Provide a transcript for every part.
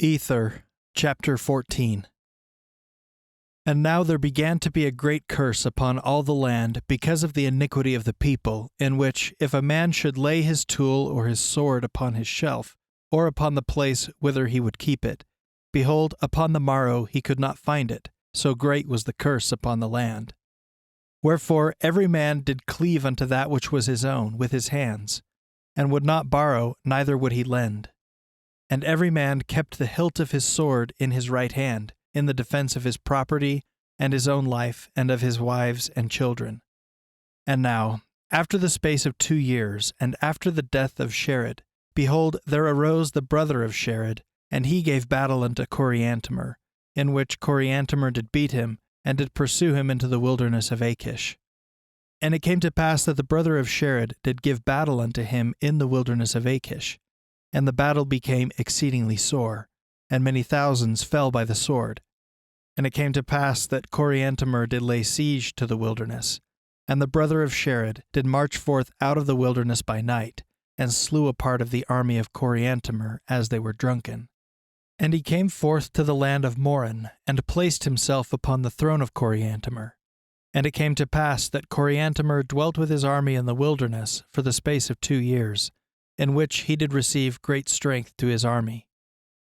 Ether, chapter 14. And now there began to be a great curse upon all the land because of the iniquity of the people, in which, if a man should lay his tool or his sword upon his shelf, or upon the place whither he would keep it, behold, upon the morrow he could not find it, so great was the curse upon the land. Wherefore every man did cleave unto that which was his own with his hands, and would not borrow, neither would he lend. And every man kept the hilt of his sword in his right hand, in the defense of his property, and his own life, and of his wives and children. And now, after the space of 2 years, and after the death of Shered, behold, there arose the brother of Shered, and he gave battle unto Coriantumr, in which Coriantumr did beat him, and did pursue him into the wilderness of Achish. And it came to pass that the brother of Shered did give battle unto him in the wilderness of Achish. And the battle became exceedingly sore, and many thousands fell by the sword. And it came to pass that Coriantumr did lay siege to the wilderness, and the brother of Shered did march forth out of the wilderness by night, and slew a part of the army of Coriantumr as they were drunken. And he came forth to the land of Moron, and placed himself upon the throne of Coriantumr. And it came to pass that Coriantumr dwelt with his army in the wilderness for the space of 2 years, in which he did receive great strength to his army.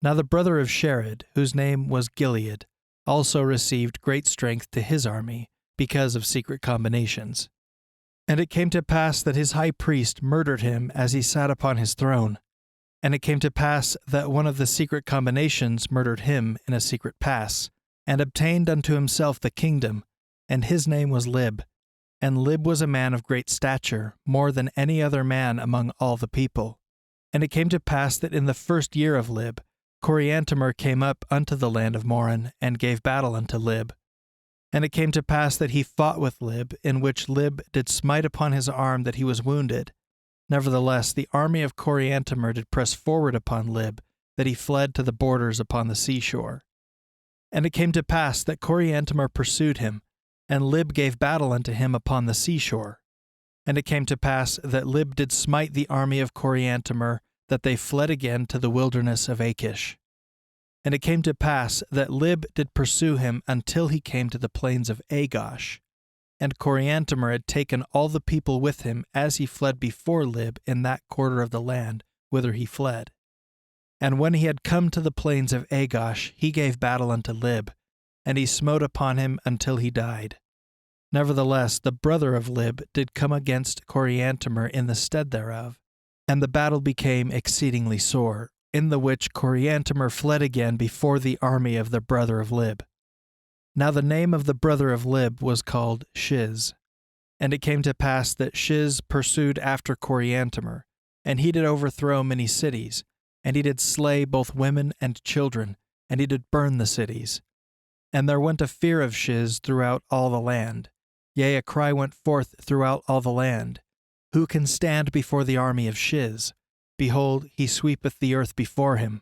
Now the brother of Shered, whose name was Gilead, also received great strength to his army, because of secret combinations. And it came to pass that his high priest murdered him as he sat upon his throne. And it came to pass that one of the secret combinations murdered him in a secret pass, and obtained unto himself the kingdom, and his name was Lib. And Lib was a man of great stature, more than any other man among all the people. And it came to pass that in the 1st year of Lib, Coriantumr came up unto the land of Moron, and gave battle unto Lib. And it came to pass that he fought with Lib, in which Lib did smite upon his arm that he was wounded. Nevertheless the army of Coriantumr did press forward upon Lib, that he fled to the borders upon the seashore. And it came to pass that Coriantumr pursued him, and Lib gave battle unto him upon the seashore. And it came to pass that Lib did smite the army of Coriantumr, that they fled again to the wilderness of Achish. And it came to pass that Lib did pursue him until he came to the plains of Agosh. And Coriantumr had taken all the people with him as he fled before Lib in that quarter of the land whither he fled. And when he had come to the plains of Agosh, he gave battle unto Lib, and he smote upon him until he died. Nevertheless, the brother of Lib did come against Coriantumr in the stead thereof, and the battle became exceedingly sore, in the which Coriantumr fled again before the army of the brother of Lib. Now the name of the brother of Lib was called Shiz. And it came to pass that Shiz pursued after Coriantumr, and he did overthrow many cities, and he did slay both women and children, and he did burn the cities. And there went a fear of Shiz throughout all the land. Yea, a cry went forth throughout all the land. Who can stand before the army of Shiz? Behold, he sweepeth the earth before him.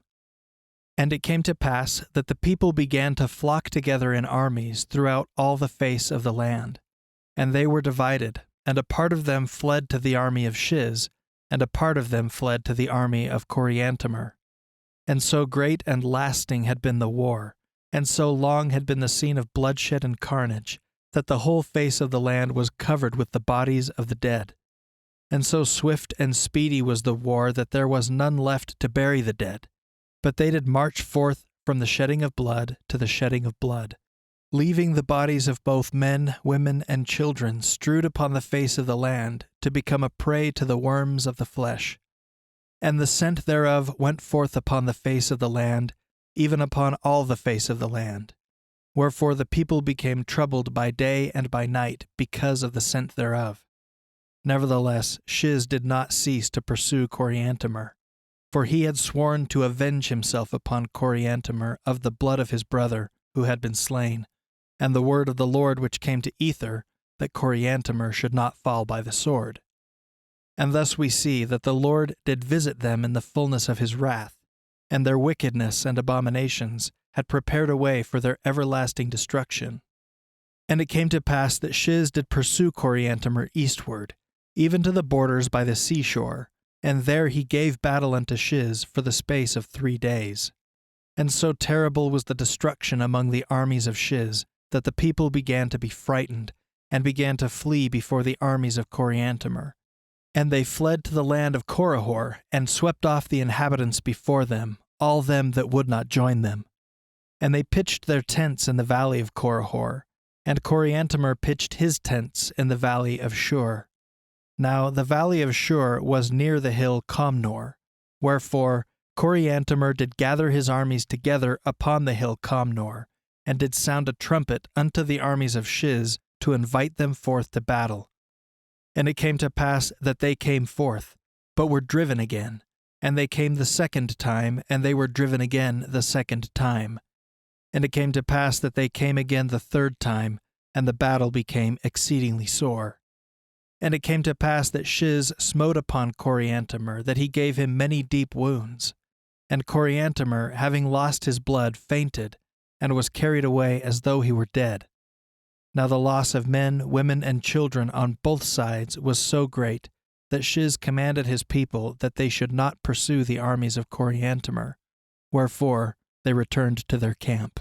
And it came to pass that the people began to flock together in armies throughout all the face of the land. And they were divided, and a part of them fled to the army of Shiz, and a part of them fled to the army of Coriantumr. And so great and lasting had been the war, and so long had been the scene of bloodshed and carnage, that the whole face of the land was covered with the bodies of the dead. And so swift and speedy was the war that there was none left to bury the dead. But they did march forth from the shedding of blood to the shedding of blood, leaving the bodies of both men, women, and children strewed upon the face of the land, to become a prey to the worms of the flesh. And the scent thereof went forth upon the face of the land, even upon all the face of the land. Wherefore the people became troubled by day and by night because of the scent thereof. Nevertheless, Shiz did not cease to pursue Coriantumr, for he had sworn to avenge himself upon Coriantumr of the blood of his brother, who had been slain, and the word of the Lord which came to Ether, that Coriantumr should not fall by the sword. And thus we see that the Lord did visit them in the fullness of his wrath, and their wickedness and abominations had prepared a way for their everlasting destruction. And it came to pass that Shiz did pursue Coriantumr eastward, even to the borders by the seashore, and there he gave battle unto Shiz for the space of 3 days. And so terrible was the destruction among the armies of Shiz that the people began to be frightened, and began to flee before the armies of Coriantumr. And they fled to the land of Korihor, and swept off the inhabitants before them, all them that would not join them. And they pitched their tents in the valley of Korihor, and Coriantumr pitched his tents in the valley of Shur. Now the valley of Shur was near the hill Comnor, wherefore Coriantumr did gather his armies together upon the hill Comnor, and did sound a trumpet unto the armies of Shiz to invite them forth to battle. And it came to pass that they came forth, but were driven again. And they came the second time, and they were driven again the second time. And it came to pass that they came again the third time, and the battle became exceedingly sore. And it came to pass that Shiz smote upon Coriantumr, that he gave him many deep wounds. And Coriantumr, having lost his blood, fainted, and was carried away as though he were dead. Now the loss of men, women, and children on both sides was so great that Shiz commanded his people that they should not pursue the armies of Coriantumr, wherefore they returned to their camp.